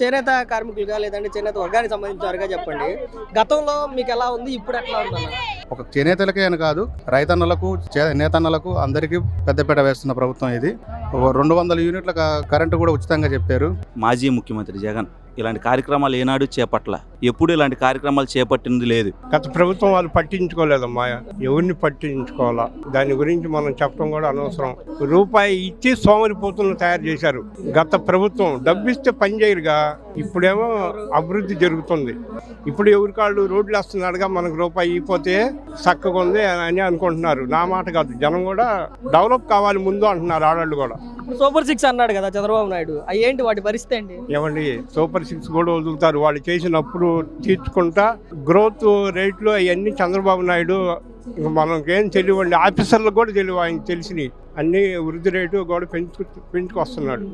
చేనేత కార్మికులుగా లేదంటే చేనేత వర్గానికి సంబంధించిన వారుగా చెప్పండి, గతంలో మీకు ఎలా ఉంది, ఇప్పుడు ఎట్లా ఉందన్న? ఒక చేనేతలకే అని కాదు, రైతన్నలకు నేతన్నలకు అందరికీ పెద్దపీట వేస్తున్న ప్రభుత్వం ఇది. 200 యూనిట్ల కరెంటు కూడా ఉచితంగా చెప్పారు. మాజీ ముఖ్యమంత్రి జగన్ ఇలాంటి కార్యక్రమాలు ఏనాడు చేపట్ల, ఎప్పుడు ఇలాంటి కార్యక్రమాలు చేపట్టింది లేదు. గత ప్రభుత్వం వాళ్ళు పట్టించుకోలేదమ్మా, ఎవరిని పట్టించుకోవాలా, దాని గురించి మనం చెప్పడం కూడా అనవసరం. రూపాయి ఇచ్చి సోమరిపోతులను తయారు చేశారు గత ప్రభుత్వం. డబ్బిస్తే పని చేయరుగా, ఇప్పుడేమో అభివృద్ధి జరుగుతుంది. ఇప్పుడు ఎవరి కాళ్ళు రోడ్లు వేస్తున్నాడుగా, మనకు రూపాయి ఇవ్వకపోతే చక్కగా ఉంది అని అనుకుంటున్నారు. నా మాట కాదు, జనం కూడా డెవలప్ కావాలి ముందు అంటున్నారు ఆడవాళ్ళు కూడా. సూపర్ 6 అన్నాడు కదా చంద్రబాబు నాయుడు, అయ్యేంటి వాటి పరిస్థితి ఏంటి? ఏమండి, సూపర్ 6 కూడా వదులుతారు, వాళ్ళు చేసినప్పుడు తీర్చుకుంటా. గ్రోత్ రేట్లు అవన్నీ చంద్రబాబు నాయుడు మనకేం తెలియవండి, ఆఫీసర్లకు కూడా తెలియవు. ఆయన తెలిసినవి అన్ని వృద్ధి రేటు కూడా పెంచుకొస్తున్నాడు.